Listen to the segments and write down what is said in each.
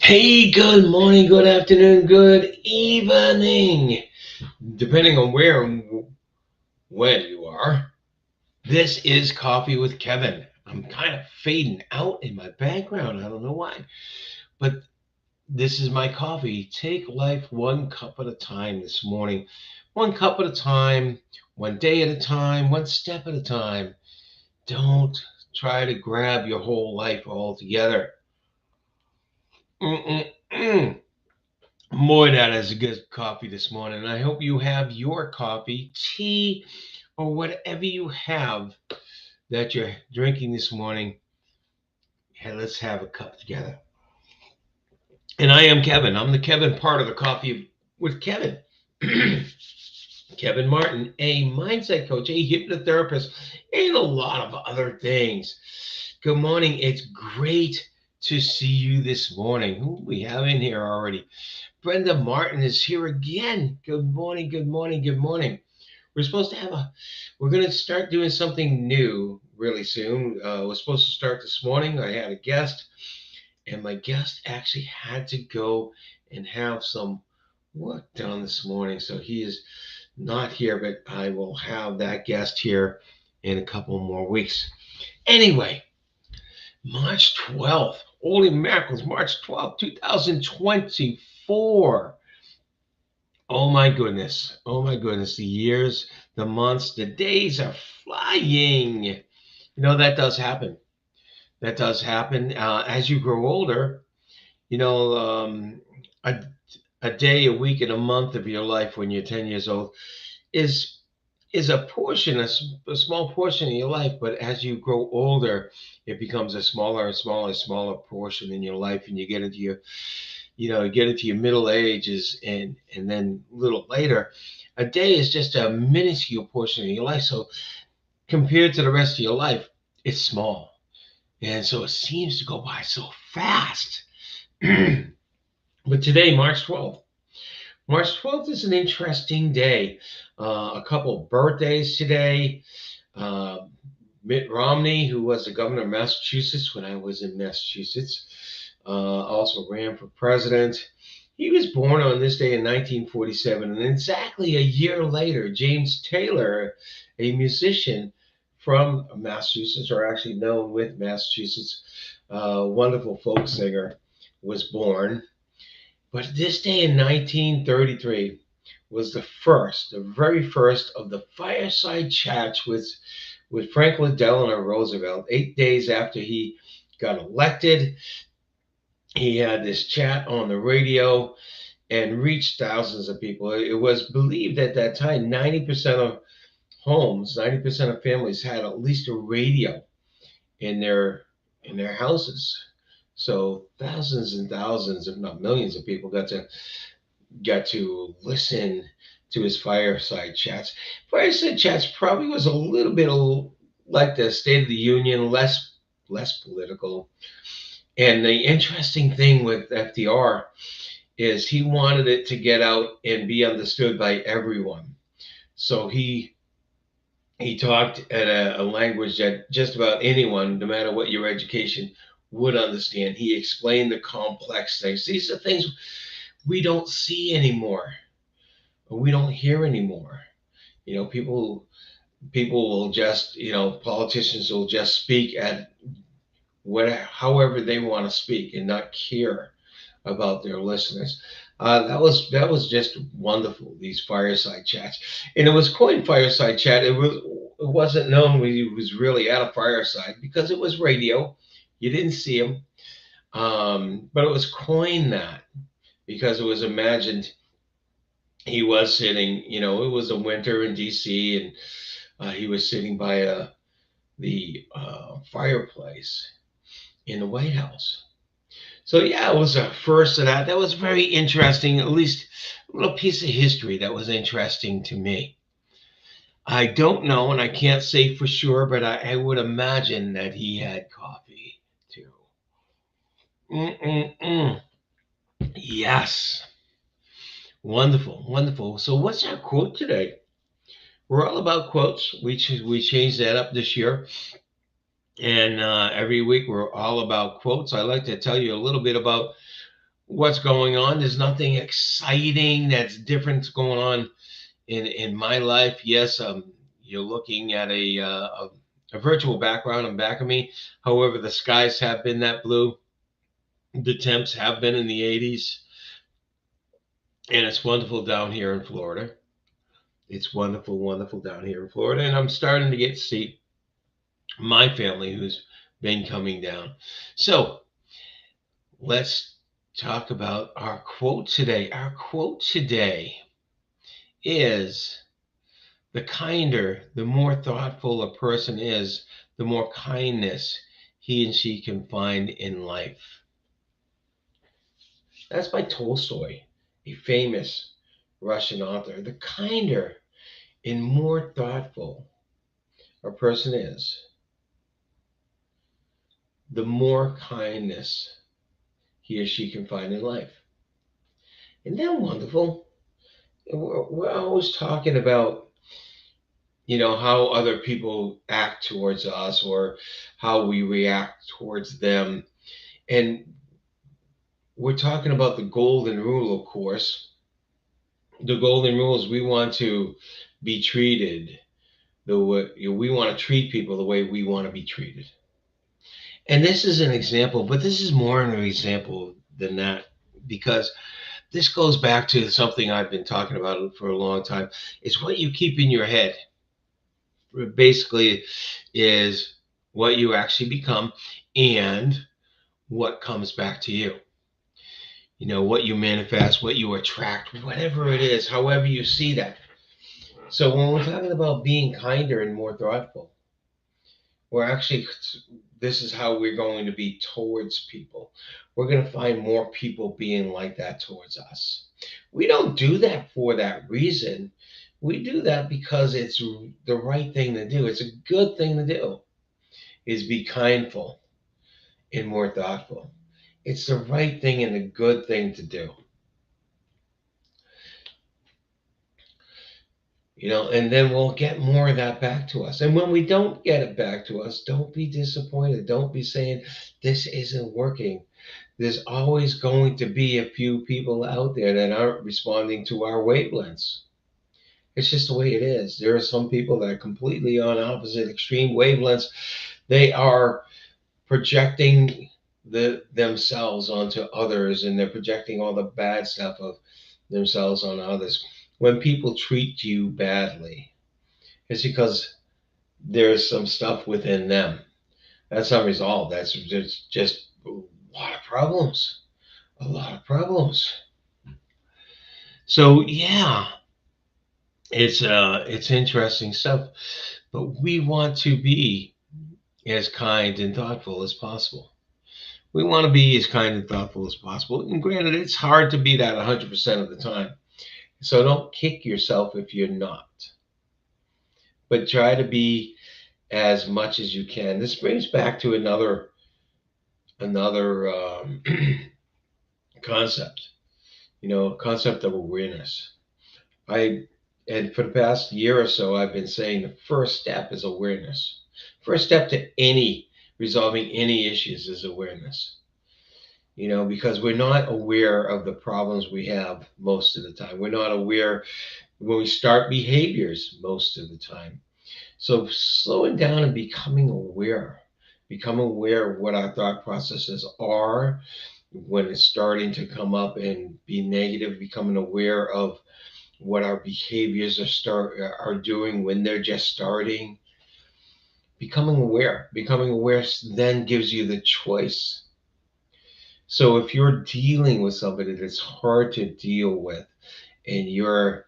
Hey, good morning, good afternoon, good evening, depending on where and when you are. This is Coffee with Kevin. I'm kind of fading out in my background. I don't know why, but this is my coffee. Take life one cup at a time this morning. One cup at a time, one day at a time, one step at a time. Don't try to grab your whole life all together. Mm-mm-mm. Boy, that is a good coffee this morning. I hope you have your coffee, tea, or whatever you have that you're drinking this morning. Hey, let's have a cup together. And I am Kevin. I'm the Kevin part of the Coffee with Kevin. Kevin Martin, a mindset coach, a hypnotherapist, and a lot of other things. Good morning. It's great to see you this morning. Who we have in here already? Brenda Martin is here again. Good morning, good morning, good morning. We're going to start doing something new really soon. We're supposed to start this morning. I had a guest, and my guest actually had to go and have some work done this morning. So he is not here, but I will have that guest here in a couple more weeks. Anyway, March 12th. Holy mackerels, March 12th, 2024. Oh my goodness. Oh my goodness. The years, the months, the days are flying. That does happen. That does happen. As you grow older, you know, um, a, a day, a week, and a month of your life when you're 10 years old is is a portion, a small portion of your life. But as you grow older, it becomes a smaller and smaller, smaller portion in your life, and you get into your middle ages, and then a little later, a day is just a minuscule portion of your life. So compared to the rest of your life, it's small. And so it seems to go by so fast. But today, March 12th is an interesting day. A couple of birthdays today. Uh, Mitt Romney, who was the governor of Massachusetts when I was in Massachusetts, also ran for president. He was born on this day in 1947, and exactly a year later, James Taylor, a musician from Massachusetts, or actually known with Massachusetts, wonderful folk singer, was born. But this day in 1933 was the very first of the fireside chats with Franklin Delano Roosevelt. 8 days after he got elected, he had this chat on the radio and reached thousands of people. It was believed at that time 90% of homes, 90% of families had at least a radio in their houses. So thousands and thousands, if not millions, of people got to listen to his fireside chats. Fireside chats probably was a little bit like the State of the Union, less political. And the interesting thing with FDR is he wanted it to get out and be understood by everyone. So he talked at a language that just about anyone, no matter what your education, would understand. He explained the complex things. These are things we don't see anymore, or we don't hear anymore. People will just, politicians will just speak at however they want to speak and not care about their listeners. That was just wonderful. These fireside chats, and it was coined fireside chat. It wasn't known when he was really at a fireside because it was radio. You didn't see him, but it was coined that because it was imagined he was sitting. It was a winter in D.C. and he was sitting by the fireplace in the White House. So yeah, it was a first of that. That was very interesting. At least a little piece of history that was interesting to me. I don't know, and I can't say for sure, but I would imagine that he had coffee too. Mm-mm-mm. Yes, wonderful, wonderful. So what's our quote today? We're all about quotes. We changed that up this year, and every week we're all about quotes. I like to tell you a little bit about what's going on. There's nothing exciting that's different going on in my life. Yes, you're looking at a virtual background in back of me. However, the skies have been that blue. The temps have been in the 80s, and it's wonderful down here in Florida. It's wonderful, wonderful down here in Florida, and I'm starting to get to see my family who's been coming down. So let's talk about our quote today. Our quote today is: the kinder, the more thoughtful a person is, the more kindness he and she can find in life. That's by Tolstoy, a famous Russian author. The kinder and more thoughtful a person is, the more kindness he or she can find in life. Isn't that wonderful? We're always talking about, how other people act towards us or how we react towards them. And we're talking about the golden rule, of course. The golden rule is we want to be treated the way we want to treat people the way we want to be treated. And this is an example, but this is more an example than that, because this goes back to something I've been talking about for a long time. It's what you keep in your head. It basically is what you actually become and what comes back to you. What you manifest, what you attract, whatever it is, however you see that. So when we're talking about being kinder and more thoughtful, we're actually, this is how we're going to be towards people. We're going to find more people being like that towards us. We don't do that for that reason. We do that because it's the right thing to do. It's a good thing to do, is be kindful and more thoughtful. It's the right thing and a good thing to do. And then we'll get more of that back to us. And when we don't get it back to us, don't be disappointed. Don't be saying, this isn't working. There's always going to be a few people out there that aren't responding to our wavelengths. It's just the way it is. There are some people that are completely on opposite extreme wavelengths. They are projecting themselves onto others, and they're projecting all the bad stuff of themselves on others. When people treat you badly, it's because there's some stuff within them that's unresolved. That's just a lot of problems. A lot of problems. So yeah, it's interesting stuff. But we want to be as kind and thoughtful as possible. We want to be as kind and thoughtful as possible. And granted, it's hard to be that 100% of the time. So don't kick yourself if you're not. But try to be as much as you can. This brings back to another concept. Concept of awareness. I and for the past year or so, I've been saying the first step is awareness. First step to any resolving any issues is awareness. Because we're not aware of the problems we have most of the time. We're not aware when we start behaviors most of the time. So slowing down and become aware of what our thought processes are when it's starting to come up and be negative, becoming aware of what our behaviors are doing when they're just starting. Becoming aware then gives you the choice. So if you're dealing with somebody that's hard to deal with, and you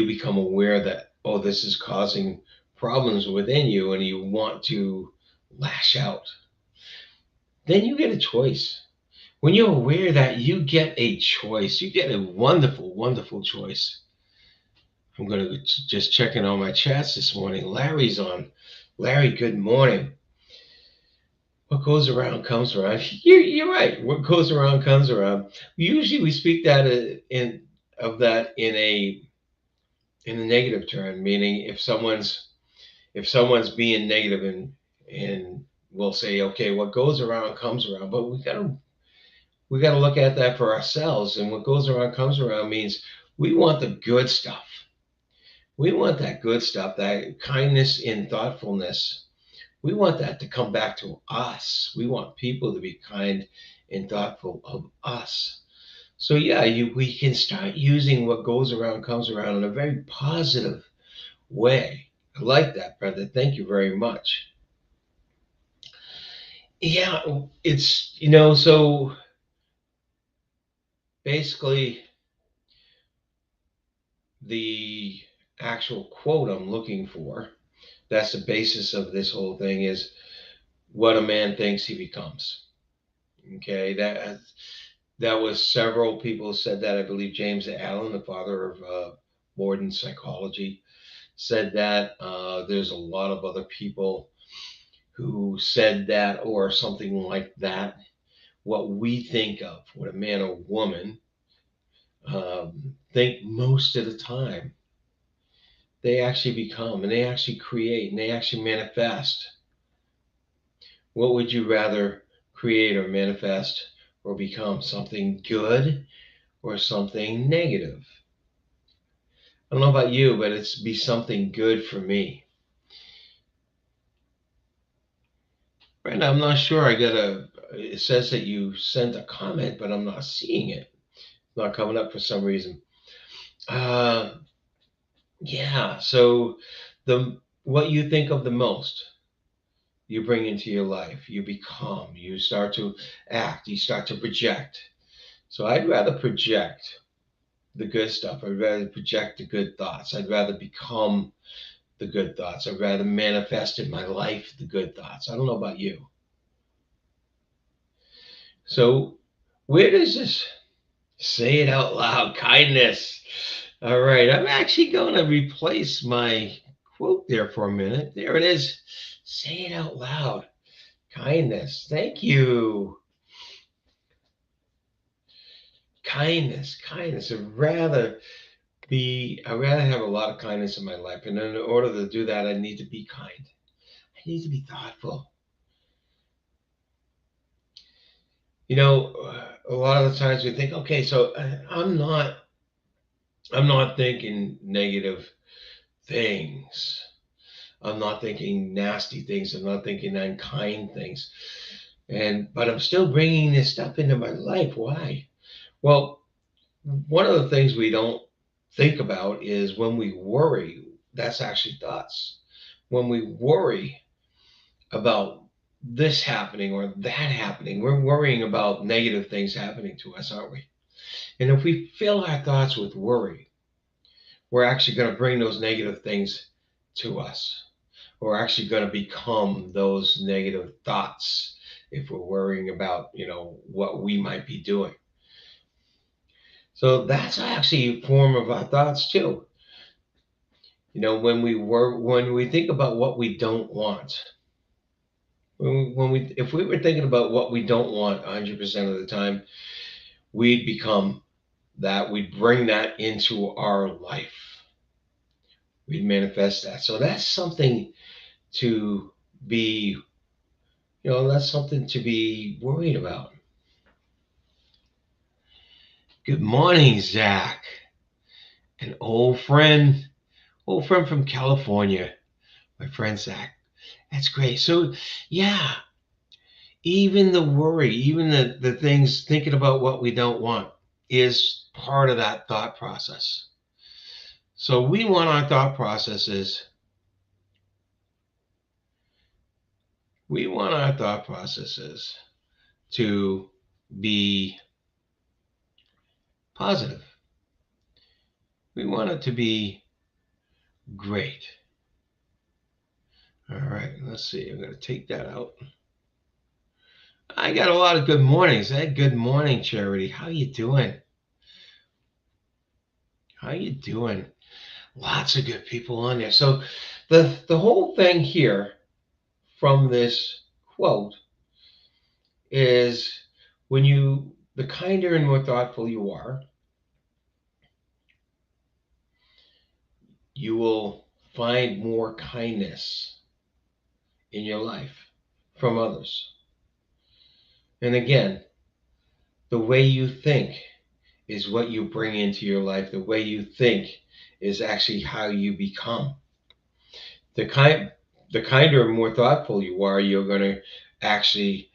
become aware that, oh, this is causing problems within you, and you want to lash out, then you get a choice. When you're aware that, you get a choice, you get a wonderful, wonderful choice. I'm going to just checking on my chats this morning. Larry's on. Larry, good morning. What goes around comes around. You're right. What goes around comes around. Usually we speak that in a negative term, meaning if someone's being negative, and we'll say, okay, what goes around comes around. But We got to look at that for ourselves. And what goes around comes around means we want the good stuff. We want that good stuff, that kindness and thoughtfulness. We want that to come back to us. We want people to be kind and thoughtful of us. So yeah, we can start using what goes around comes around in a very positive way. I like that, Brenda. Thank you very much. Yeah, it's so basically the actual quote I'm looking for, that's the basis of this whole thing, is what a man thinks he becomes. Okay, that was several people said that. I believe James Allen, the father of modern psychology, said that. There's a lot of other people who said that or something like that. What we think of, what a man or woman think most of the time, they actually become, and they actually create, and they actually manifest. What would you rather create or manifest or become? Something good or something negative? I don't know about you, but it's be something good for me. Brenda, I'm not sure. It says that you sent a comment, but I'm not seeing it. It's not coming up for some reason. Uh, yeah. So what you think of the most, you bring into your life. You become. You start to act. You start to project. So I'd rather project the good stuff. I'd rather project the good thoughts. I'd rather become the good thoughts. I'd rather manifest in my life the good thoughts. I don't know about you. So where does this say it out loud? Kindness. All right. I'm actually going to replace my quote there for a minute. There it is. Say it out loud. Kindness. Thank you. Kindness. Kindness. I'd rather have a lot of kindness in my life. And in order to do that, I need to be kind. I need to be thoughtful. A lot of the times we think, okay, so I'm not thinking negative things. I'm not thinking nasty things. I'm not thinking unkind things. But I'm still bringing this stuff into my life. Why? Well, one of the things we don't think about is when we worry, that's actually thoughts. When we worry about this happening or that happening, we're worrying about negative things happening to us, aren't we? And if we fill our thoughts with worry, we're actually going to bring those negative things to us. We're actually going to become those negative thoughts if we're worrying about, what we might be doing. So that's actually a form of our thoughts too. When we think about what we don't want, if we were thinking about what we don't want 100% of the time, we'd become that. We'd bring that into our life. We'd manifest that. So that's something to be, that's something to be worried about. Good morning, Zach, an old friend from California, my friend Zach. That's great. So, yeah, even the worry, even the things thinking about what we don't want is part of that thought process. So, we want our thought processes to be positive. We want it to be great. All right, let's see. I'm going to take that out. I got a lot of good mornings. Hey, good morning, Charity. How you doing? How you doing? Lots of good people on there. So the whole thing here from this quote is the kinder and more thoughtful you are, you will find more kindness in your life from others. And again, The way you think is what you bring into your life. The way you think is actually how you become. The kind the kinder and more thoughtful you are, you're going to actually,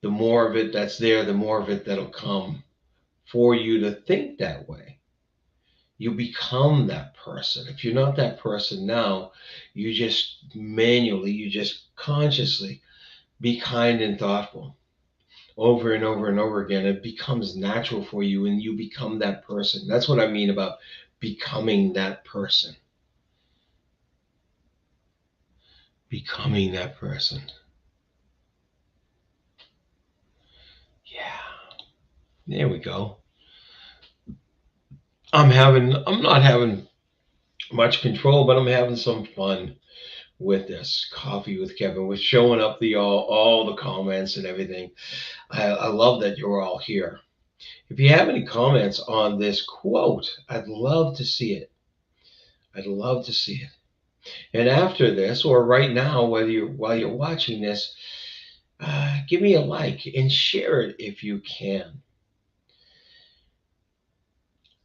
the more of it that's there, the more of it that'll come for you to think that way. You become that person. If you're not that person now, you just manually, you just consciously be kind and thoughtful over and over and over again. It becomes natural for you and you become that person. That's what I mean about becoming that person. Becoming that person. Yeah, there we go. I'm not having much control, but I'm having some fun with this coffee with Kevin, with showing up the all the comments and everything. I love that you're all here. If you have any comments on this quote, I'd love to see it. I'd love to see it. And after this, or right now, whether you while you're watching this, give me a like and share it if you can.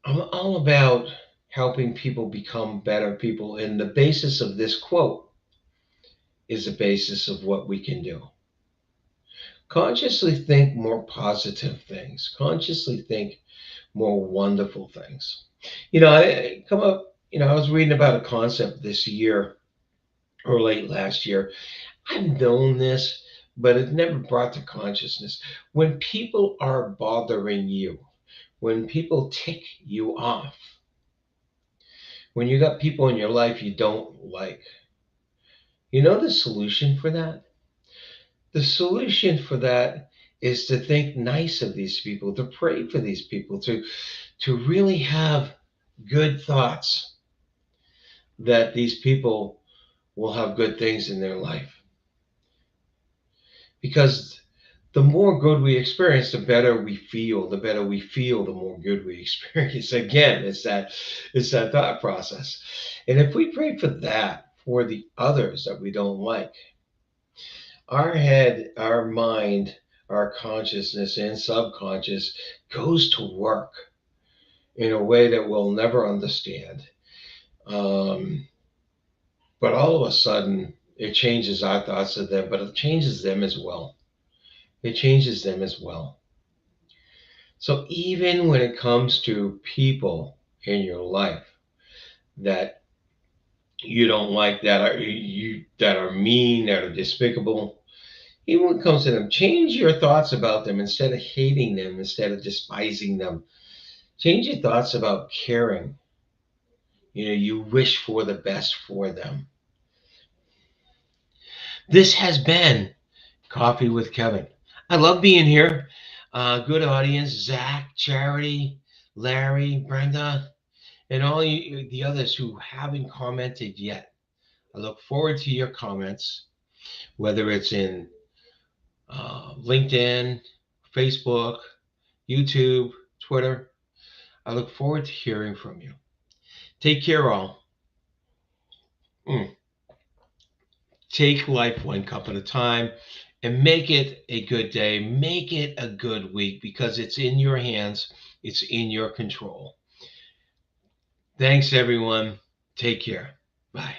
I'm all about helping people become better people, and the basis of this quote is the basis of what we can do. Consciously think more positive things. Consciously think more wonderful things. I come up. I was reading about a concept this year or late last year. I've known this, but it never brought to consciousness. When people are bothering you, when people tick you off, when you got people in your life you don't like, you know the solution for that? The solution for that is to think nice of these people, to pray for these people, to really have good thoughts that these people will have good things in their life. Because the more good we experience, the better we feel. The better we feel, the more good we experience. Again, it's that thought process. And if we pray for that for the others that we don't like, our head, our mind, our consciousness and subconscious goes to work in a way that we'll never understand. Um, but all of a sudden, it changes our thoughts of them, but it changes them as well. It changes them as well. So even when it comes to people in your life that you don't like, that are mean, that are despicable, even when it comes to them, change your thoughts about them. Instead of hating them, instead of despising them, change your thoughts about caring. You wish for the best for them. This has been Coffee with Kevin. I love being here. Good audience: Zach, Charity, Larry, Brenda, and all the others who haven't commented yet. I look forward to your comments, whether it's in LinkedIn, Facebook, YouTube, Twitter. I look forward to hearing from you. Take care, all. Mm. Take life one cup at a time and make it a good day. Make it a good week because it's in your hands, it's in your control. Thanks, everyone. Take care. Bye.